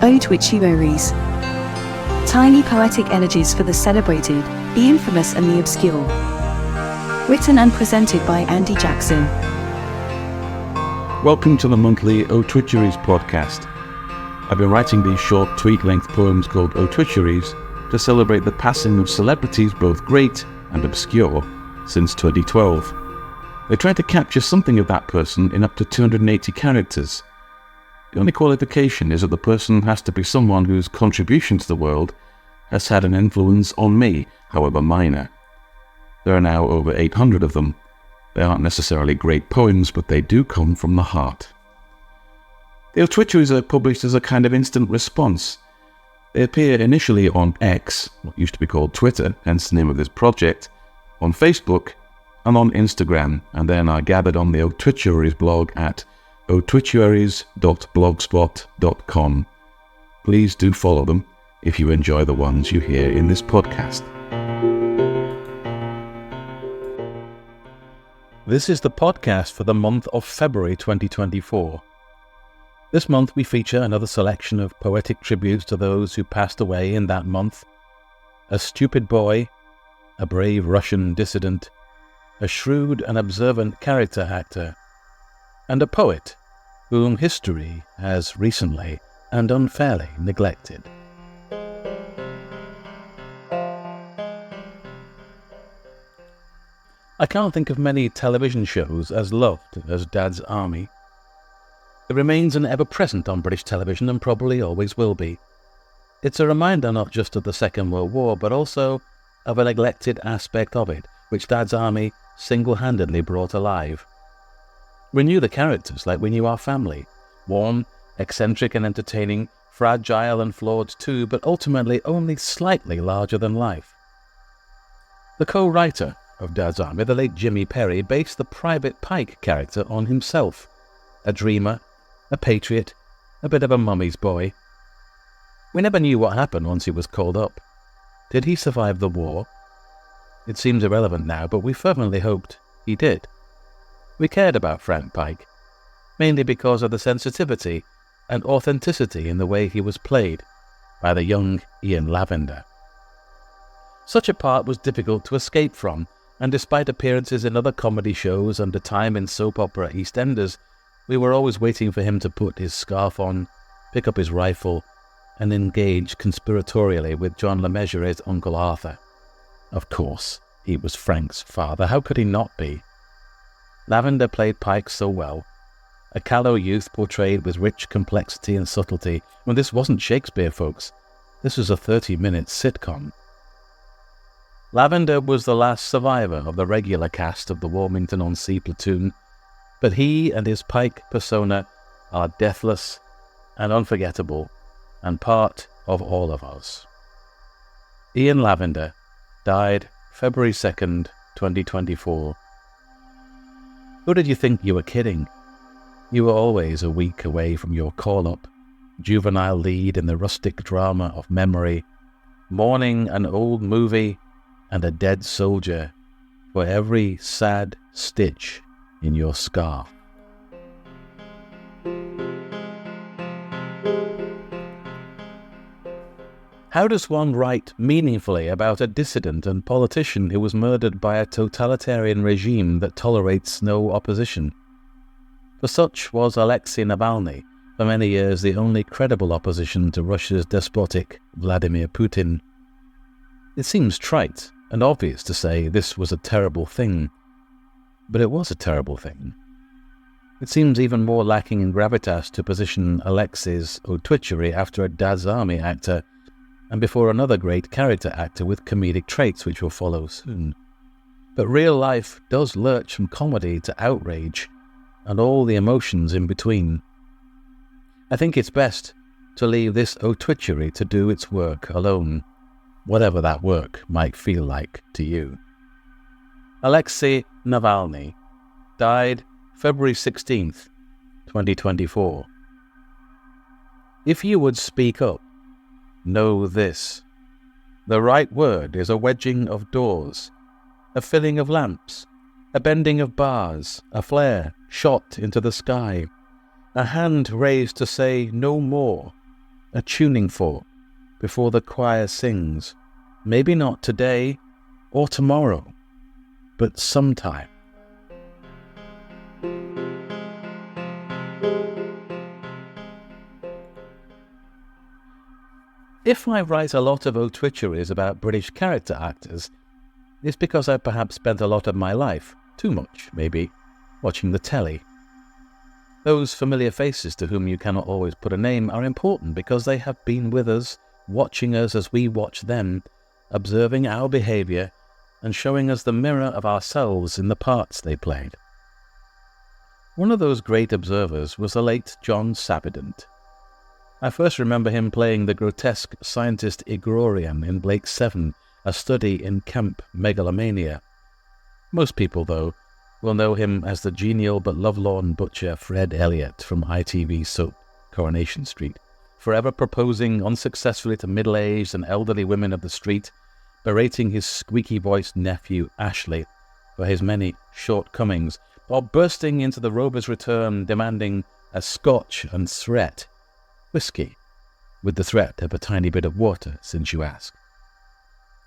Otwituaries. Tiny poetic elegies for the celebrated, the infamous and the obscure. Written and presented by Andy Jackson. Welcome to the monthly Otwituaries podcast. I've been writing these short tweet-length poems called Otwituaries to celebrate the passing of celebrities both great and obscure since 2012. They try to capture something of that person in up to 280 characters. The only qualification is that the person has to be someone whose contribution to the world has had an influence on me, however minor. There are now over 800 of them. They aren't necessarily great poems, but they do come from the heart. The Otwituaries are published as a kind of instant response. They appear initially on X, what used to be called Twitter, hence the name of this project, on Facebook, and on Instagram, and then are gathered on the Otwituaries blog at otwituaries.blogspot.com. Please do follow them if you enjoy the ones you hear in this podcast. This is the podcast for the month of February 2024. This month we feature another selection of poetic tributes to those who passed away in that month. A stupid boy, a brave Russian dissident, a shrewd and observant character actor, and a poet whom history has recently and unfairly neglected. I can't think of many television shows as loved as Dad's Army. It remains an ever-present on British television and probably always will be. It's a reminder not just of the Second World War, but also of a neglected aspect of it, which Dad's Army single-handedly brought alive. We knew the characters like we knew our family. Warm, eccentric and entertaining, fragile and flawed too, but ultimately only slightly larger than life. The co-writer of Dad's Army, the late Jimmy Perry, based the Private Pike character on himself. A dreamer, a patriot, a bit of a mummy's boy. We never knew what happened once he was called up. Did he survive the war? It seems irrelevant now, but we fervently hoped he did. We cared about Frank Pike, mainly because of the sensitivity and authenticity in the way he was played by the young Ian Lavender. Such a part was difficult to escape from, and despite appearances in other comedy shows and a time in soap opera EastEnders, we were always waiting for him to put his scarf on, pick up his rifle, and engage conspiratorially with John Le Mesureur's Uncle Arthur. Of course, he was Frank's father. How could he not be? Lavender played Pike so well. A callow youth portrayed with rich complexity and subtlety. Well, this wasn't Shakespeare, folks. This was a 30-minute sitcom. Lavender was the last survivor of the regular cast of the Warmington-on-Sea platoon, but he and his Pike persona are deathless and unforgettable and part of all of us. Ian Lavender died February 2nd, 2024. Who did you think you were kidding? You were always a week away from your call-up, juvenile lead in the rustic drama of memory, mourning an old movie and a dead soldier for every sad stitch in your scarf. How does one write meaningfully about a dissident and politician who was murdered by a totalitarian regime that tolerates no opposition? For such was Alexei Navalny, for many years the only credible opposition to Russia's despotic Vladimir Putin. It seems trite and obvious to say this was a terrible thing, but it was a terrible thing. It seems even more lacking in gravitas to position Alexei's obituary after a Dad's Army actor and before another great character actor with comedic traits which will follow soon. But real life does lurch from comedy to outrage and all the emotions in between. I think it's best to leave this obituary to do its work alone, whatever that work might feel like to you. Alexei Navalny died February 16th, 2024. If you would speak up, know this. The right word is a wedging of doors, a filling of lamps, a bending of bars, a flare shot into the sky, a hand raised to say no more, a tuning fork, before the choir sings, maybe not today or tomorrow, but sometime. If I write a lot of Otwituaries about British character actors, it's because I've perhaps spent a lot of my life, too much maybe, watching the telly. Those familiar faces to whom you cannot always put a name are important because they have been with us, watching us as we watch them, observing our behaviour and showing us the mirror of ourselves in the parts they played. One of those great observers was the late John Savident. I first remember him playing the grotesque scientist Igorian in Blake's Seven, a study in camp megalomania. Most people, though, will know him as the genial but lovelorn butcher Fred Elliott from ITV soap Coronation Street, forever proposing unsuccessfully to middle-aged and elderly women of the street, berating his squeaky-voiced nephew Ashley for his many shortcomings, or bursting into the Rover's Return demanding a scotch and threat, whiskey, with the threat of a tiny bit of water, since you ask.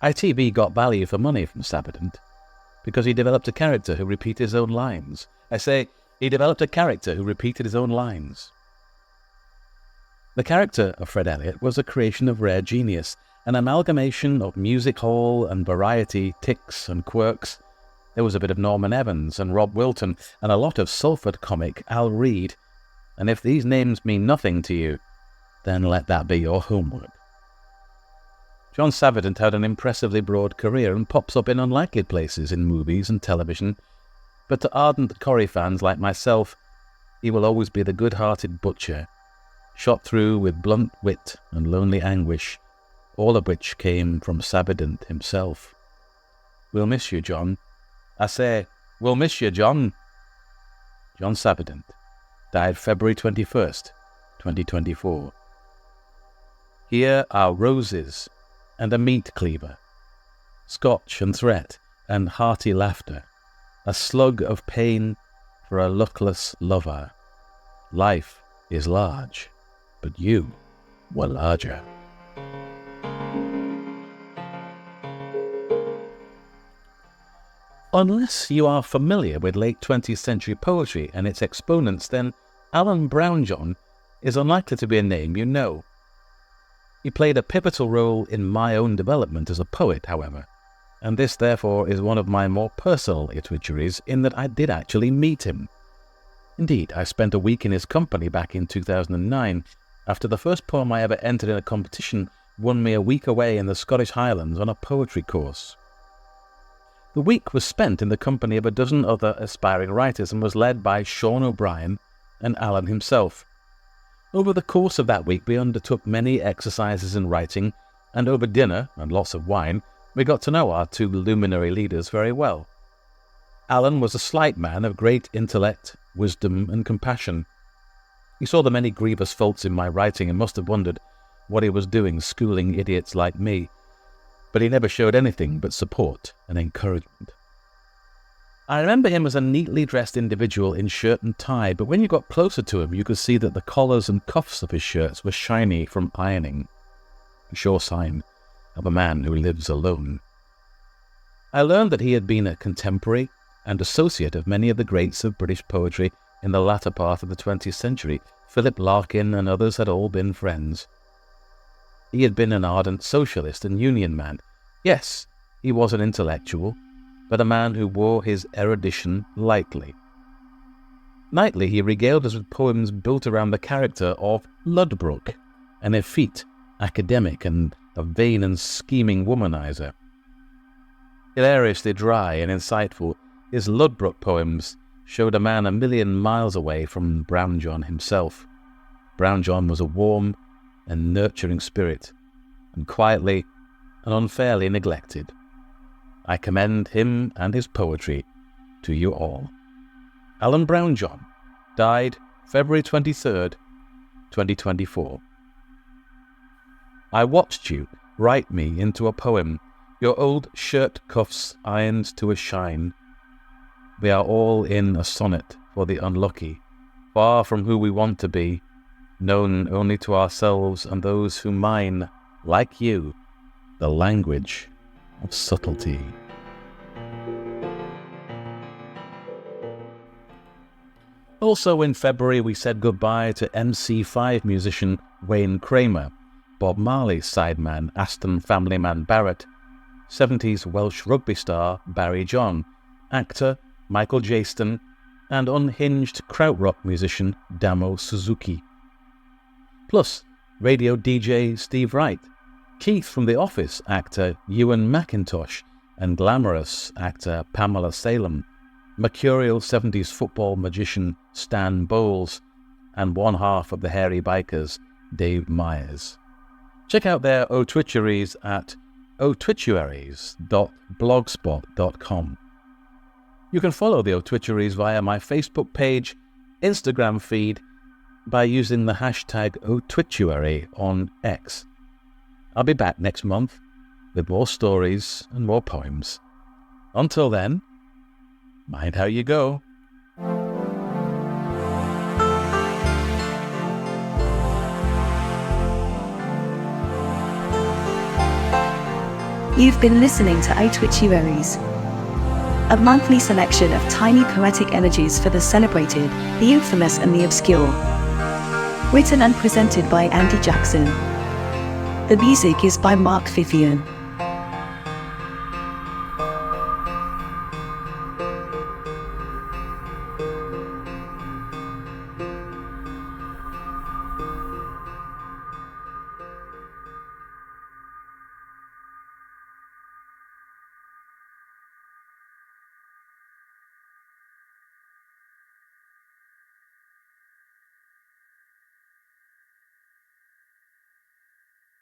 ITV got value for money from Savident because he developed a character who repeated his own lines. I say, he developed a character who repeated his own lines. The character of Fred Elliott was a creation of rare genius, an amalgamation of music hall and variety tics and quirks. There was a bit of Norman Evans and Rob Wilton, and a lot of Salford comic Al Reed. And if these names mean nothing to you, then let that be your homework. John Savident had an impressively broad career and pops up in unlikely places in movies and television, but to ardent Corrie fans like myself, he will always be the good-hearted butcher, shot through with blunt wit and lonely anguish, all of which came from Savident himself. We'll miss you, John. I say, we'll miss you, John. John Savident died February 21st, 2024. Here are roses and a meat cleaver, scotch and threat and hearty laughter, a slug of pain for a luckless lover. Life is large, but you were larger. Unless you are familiar with late 20th century poetry and its exponents, then Alan Brownjohn is unlikely to be a name you know. He played a pivotal role in my own development as a poet, however, and this therefore is one of my more personal Otwituaries in that I did actually meet him. Indeed, I spent a week in his company back in 2009, after the first poem I ever entered in a competition won me a week away in the Scottish Highlands on a poetry course. The week was spent in the company of a dozen other aspiring writers and was led by Sean O'Brien and Alan himself. Over the course of that week we undertook many exercises in writing, and over dinner and lots of wine we got to know our two luminary leaders very well. Alan was a slight man of great intellect, wisdom and compassion. He saw the many grievous faults in my writing and must have wondered what he was doing schooling idiots like me, but he never showed anything but support and encouragement. I remember him as a neatly dressed individual in shirt and tie, but when you got closer to him you could see that the collars and cuffs of his shirts were shiny from ironing, a sure sign of a man who lives alone. I learned that he had been a contemporary and associate of many of the greats of British poetry in the latter part of the 20th century. Philip Larkin and others had all been friends. He had been an ardent socialist and union man. Yes, he was an intellectual, but a man who wore his erudition lightly. Nightly he regaled us with poems built around the character of Lodbrok, an effete academic and a vain and scheming womanizer. Hilariously dry and insightful, his Lodbrok poems showed a man a million miles away from Brownjohn himself. Brownjohn was a warm and nurturing spirit, and quietly and unfairly neglected. I commend him and his poetry to you all. Alan Brownjohn died February 23rd, 2024. I watched you write me into a poem, your old shirt cuffs ironed to a shine. We are all in a sonnet for the unlucky, far from who we want to be, known only to ourselves and those who mine, like you, the language of subtlety. Also in February, we said goodbye to MC5 musician Wayne Kramer, Bob Marley's sideman Aston family man Barrett, 70s Welsh rugby star Barry John, actor Michael Jaston, and unhinged krautrock musician Damo Suzuki. Plus, radio DJ Steve Wright, Keith from The Office actor Ewan McIntosh, and glamorous actor Pamela Salem, mercurial 70s football magician Stan Bowles, and one half of the Hairy Bikers, Dave Myers. Check out their Otwituaries at otwituaries.blogspot.com. You can follow the Otwituaries via my Facebook page, Instagram feed, by using the hashtag Otwituary on X. I'll be back next month with more stories and more poems. Until then, mind how you go. You've been listening to Otwituaries, a monthly selection of tiny poetic elegies for the celebrated, the infamous and the obscure. Written and presented by Andy Jackson. The music is by Mark Vivian.